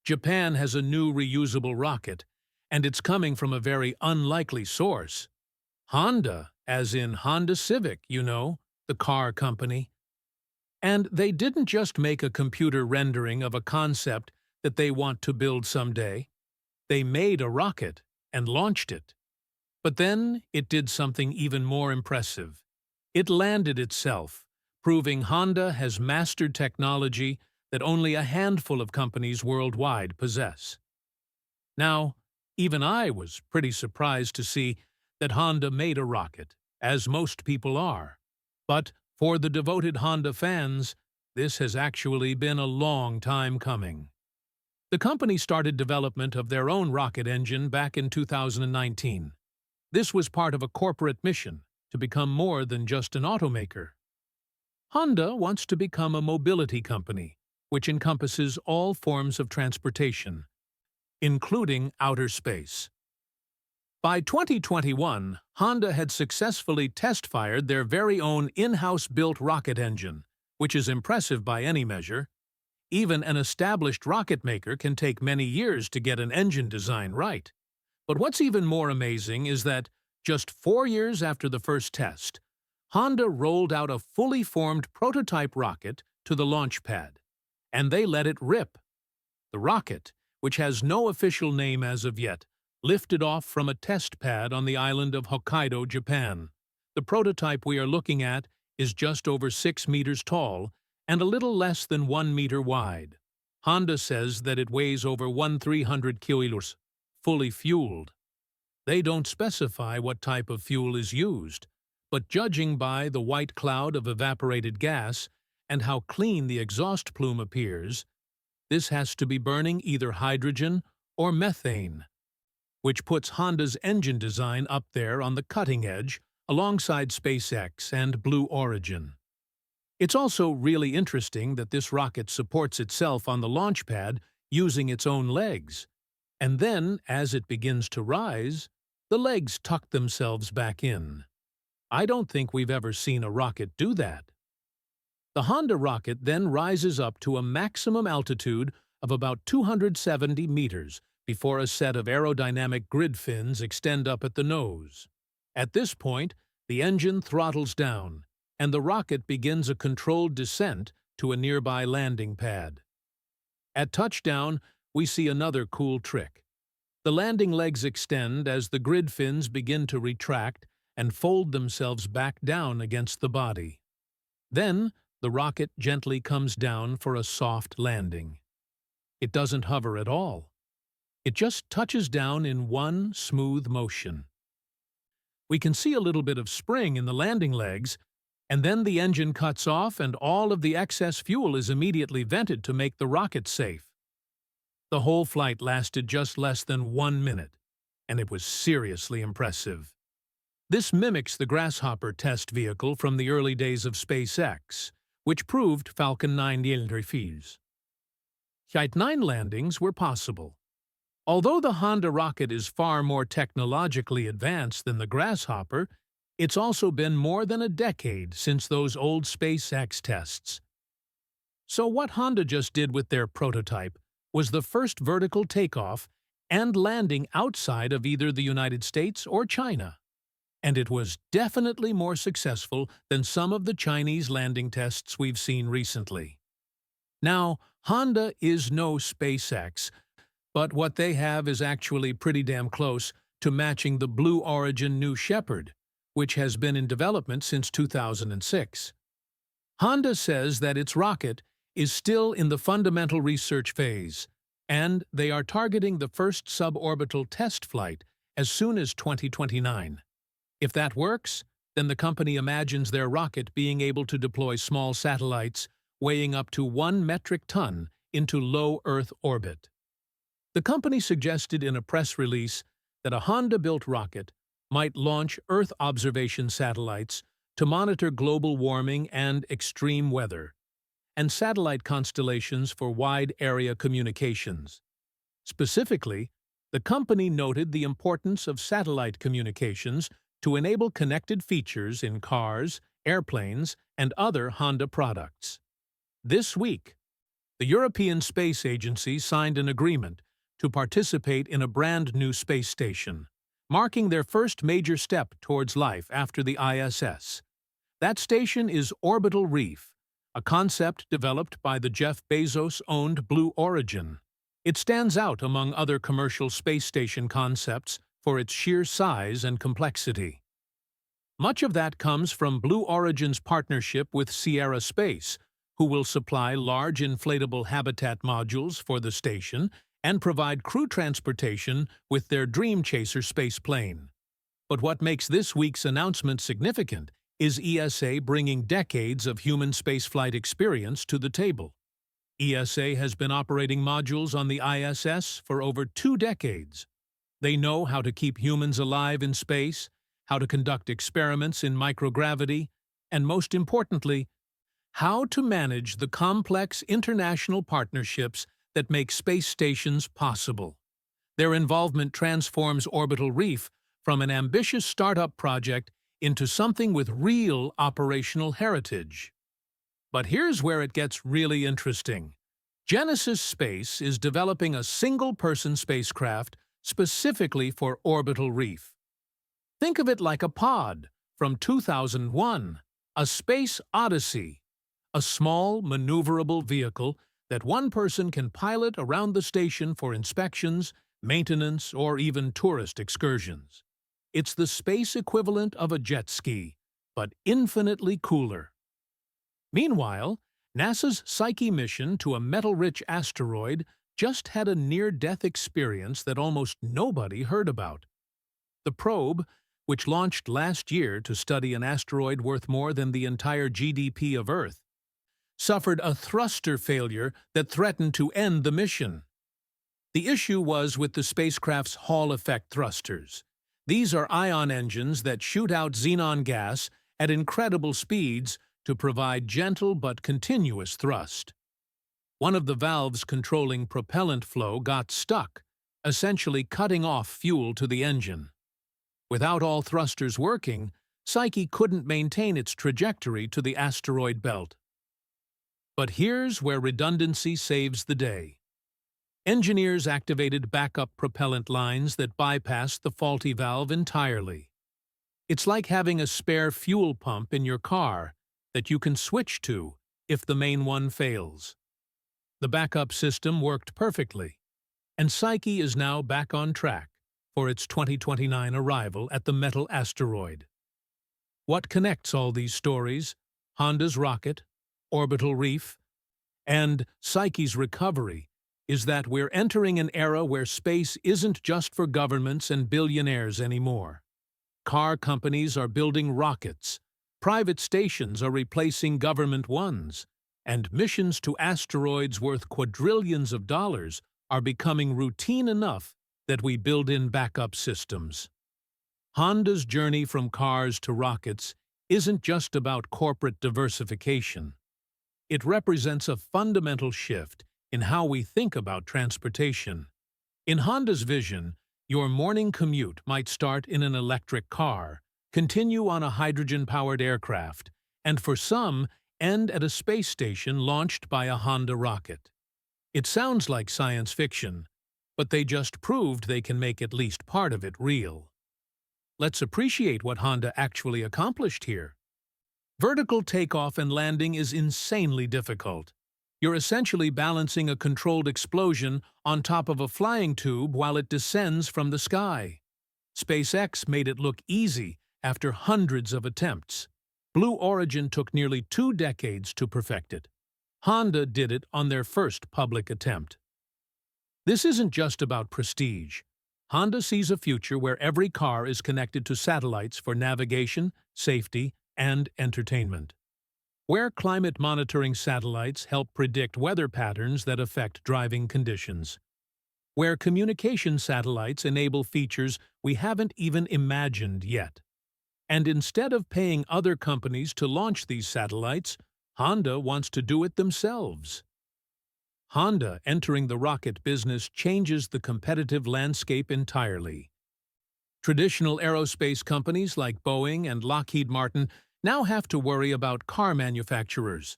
Japan has a new reusable rocket, and it's coming from a very unlikely source. Honda, as in Honda Civic, the car company. And they didn't just make a computer rendering of a concept that they want to build someday. They made a rocket and launched it. But then it did something even more impressive. It landed itself, proving Honda has mastered technology that only a handful of companies worldwide possess. Now, even I was pretty surprised to see that Honda made a rocket, as most people are. But for the devoted Honda fans, this has actually been a long time coming. The company started development of their own rocket engine back in 2019. This was part of a corporate mission to become more than just an automaker. Honda wants to become a mobility company, which encompasses all forms of transportation, including outer space. By 2021, Honda had successfully test-fired their very own in-house built rocket engine, which is impressive by any measure. Even an established rocket maker can take many years to get an engine design right. But what's even more amazing is that, just 4 years after the first test, Honda rolled out a fully formed prototype rocket to the launch pad, and they let it rip. The rocket, which has no official name as of yet, lifted off from a test pad on the island of Hokkaido, Japan. The prototype we are looking at is just over 6 meters tall and a little less than 1 meter wide. Honda says that it weighs over 1,300 kilos, fully fueled. They don't specify what type of fuel is used, but judging by the white cloud of evaporated gas and how clean the exhaust plume appears, this has to be burning either hydrogen or methane, which puts Honda's engine design up there on the cutting edge alongside SpaceX and Blue Origin. It's also really interesting that this rocket supports itself on the launch pad using its own legs, and then, as it begins to rise, the legs tuck themselves back in. I don't think we've ever seen a rocket do that. The Honda rocket then rises up to a maximum altitude of about 270 meters before a set of aerodynamic grid fins extend up at the nose. At this point, the engine throttles down, and the rocket begins a controlled descent to a nearby landing pad. At touchdown, we see another cool trick. The landing legs extend as the grid fins begin to retract and fold themselves back down against the body. Then, the rocket gently comes down for a soft landing. It doesn't hover at all. It just touches down in one smooth motion. We can see a little bit of spring in the landing legs, and then the engine cuts off and all of the excess fuel is immediately vented to make the rocket safe. The whole flight lasted just less than 1 minute, and it was seriously impressive. This mimics the Grasshopper test vehicle from the early days of SpaceX, which proved Falcon 9 refills. Flight 9 landings were possible. Although the Honda rocket is far more technologically advanced than the Grasshopper, it's also been more than a decade since those old SpaceX tests. So what Honda just did with their prototype was the first vertical takeoff and landing outside of either the United States or China. And it was definitely more successful than some of the Chinese landing tests we've seen recently. Now, Honda is no SpaceX, but what they have is actually pretty damn close to matching the Blue Origin New Shepard, which has been in development since 2006. Honda says that its rocket is still in the fundamental research phase, and they are targeting the first suborbital test flight as soon as 2029. If that works, then the company imagines their rocket being able to deploy small satellites weighing up to 1 metric ton into low Earth orbit. The company suggested in a press release that a Honda-built rocket might launch Earth observation satellites to monitor global warming and extreme weather, and satellite constellations for wide-area communications. Specifically, the company noted the importance of satellite communications to enable connected features in cars, airplanes, and other Honda products. This week, The European Space Agency signed an agreement to participate in a brand new space station, marking their first major step towards life after the ISS. That station is Orbital Reef, a concept developed by the Jeff Bezos-owned Blue Origin. It stands out among other commercial space station concepts for its sheer size and complexity. Much of that comes from Blue Origin's partnership with Sierra Space, who will supply large inflatable habitat modules for the station and provide crew transportation with their Dream Chaser space plane. But what makes this week's announcement significant is ESA bringing decades of human spaceflight experience to the table. ESA has been operating modules on the ISS for over 2 decades. They know how to keep humans alive in space, how to conduct experiments in microgravity, and most importantly, how to manage the complex international partnerships that make space stations possible. Their involvement transforms Orbital Reef from an ambitious startup project into something with real operational heritage. But here's where it gets really interesting. Genesis Space is developing a single-person spacecraft specifically for Orbital Reef. Think of it like a pod from 2001, a space odyssey, a small, maneuverable vehicle that one person can pilot around the station for inspections, maintenance, or even tourist excursions. It's the space equivalent of a jet ski, but infinitely cooler. Meanwhile, NASA's Psyche mission to a metal-rich asteroid just had a near-death experience that almost nobody heard about. The probe, which launched last year to study an asteroid worth more than the entire GDP of Earth, suffered a thruster failure that threatened to end the mission. The issue was with the spacecraft's Hall effect thrusters. These are ion engines that shoot out xenon gas at incredible speeds to provide gentle but continuous thrust. One of the valves controlling propellant flow got stuck, essentially cutting off fuel to the engine. Without all thrusters working, Psyche couldn't maintain its trajectory to the asteroid belt. But here's where redundancy saves the day. Engineers activated backup propellant lines that bypassed the faulty valve entirely. It's like having a spare fuel pump in your car that you can switch to if the main one fails. The backup system worked perfectly, and Psyche is now back on track for its 2029 arrival at the metal asteroid. What connects all these stories, Honda's rocket, Orbital Reef, and Psyche's recovery, is that we're entering an era where space isn't just for governments and billionaires anymore. Car companies are building rockets, private stations are replacing government ones, and missions to asteroids worth quadrillions of dollars are becoming routine enough that we build in backup systems. Honda's journey from cars to rockets isn't just about corporate diversification. It represents a fundamental shift in how we think about transportation. In Honda's vision, your morning commute might start in an electric car, continue on a hydrogen-powered aircraft, and for some, end at a space station launched by a Honda rocket. It sounds like science fiction, but they just proved they can make at least part of it real. Let's appreciate what Honda actually accomplished here. Vertical takeoff and landing is insanely difficult. You're essentially balancing a controlled explosion on top of a flying tube while it descends from the sky. SpaceX made it look easy after hundreds of attempts. Blue Origin took nearly 2 decades to perfect it. Honda did it on their first public attempt. This isn't just about prestige. Honda sees a future where every car is connected to satellites for navigation, safety, and entertainment. Where climate monitoring satellites help predict weather patterns that affect driving conditions. Where communication satellites enable features we haven't even imagined yet. And instead of paying other companies to launch these satellites, Honda wants to do it themselves. Honda entering the rocket business changes the competitive landscape entirely. Traditional aerospace companies like Boeing and Lockheed Martin now have to worry about car manufacturers.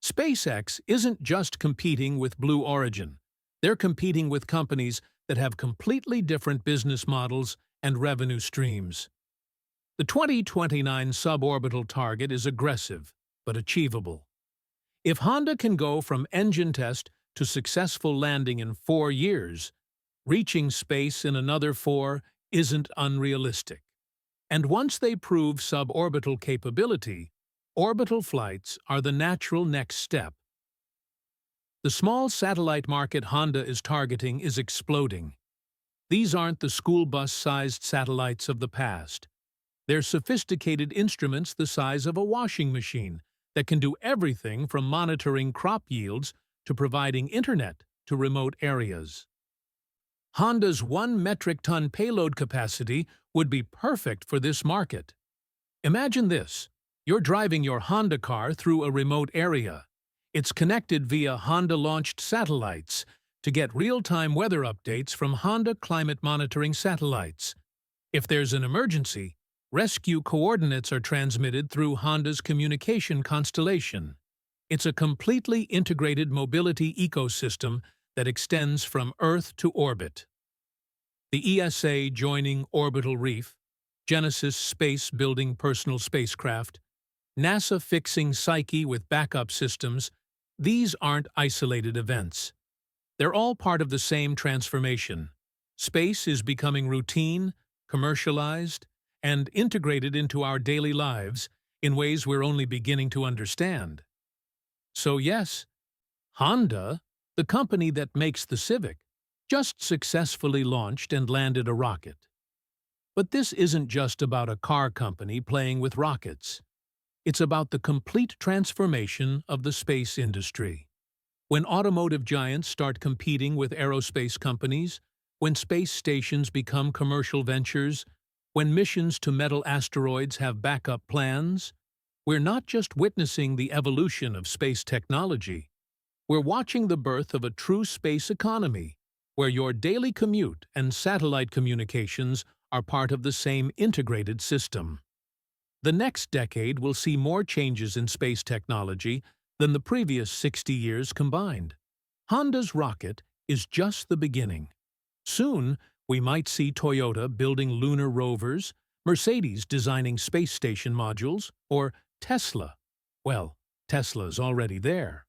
SpaceX isn't just competing with Blue Origin. They're competing with companies that have completely different business models and revenue streams. The 2029 suborbital target is aggressive, but achievable. If Honda can go from engine test to successful landing in 4 years, reaching space in another 4 isn't unrealistic. And once they prove suborbital capability, orbital flights are the natural next step. The small satellite market Honda is targeting is exploding. These aren't the school bus-sized satellites of the past. They're sophisticated instruments the size of a washing machine that can do everything from monitoring crop yields to providing internet to remote areas. Honda's 1 metric ton payload capacity would be perfect for this market. Imagine this. You're driving your Honda car through a remote area. It's connected via Honda-launched satellites to get real-time weather updates from Honda climate monitoring satellites. If there's an emergency, rescue coordinates are transmitted through Honda's communication constellation. It's a completely integrated mobility ecosystem that extends from Earth to orbit. The ESA joining Orbital Reef, Genesis Space building personal spacecraft, NASA fixing Psyche with backup systems, these aren't isolated events. They're all part of the same transformation. Space is becoming routine, commercialized, and integrated into our daily lives in ways we're only beginning to understand. So yes, Honda, the company that makes the Civic, just successfully launched and landed a rocket. But this isn't just about a car company playing with rockets. It's about the complete transformation of the space industry. When automotive giants start competing with aerospace companies, when space stations become commercial ventures, when missions to metal asteroids have backup plans, we're not just witnessing the evolution of space technology. We're watching the birth of a true space economy, where your daily commute and satellite communications are part of the same integrated system. The next decade will see more changes in space technology than the previous 60 years combined. Honda's rocket is just the beginning. Soon, we might see Toyota building lunar rovers, Mercedes designing space station modules, or Tesla. Well, Tesla's already there.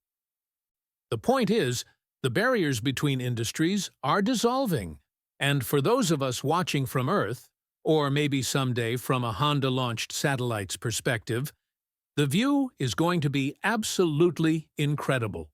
The point is, the barriers between industries are dissolving. And for those of us watching from Earth, or maybe someday from a Honda-launched satellite's perspective, the view is going to be absolutely incredible.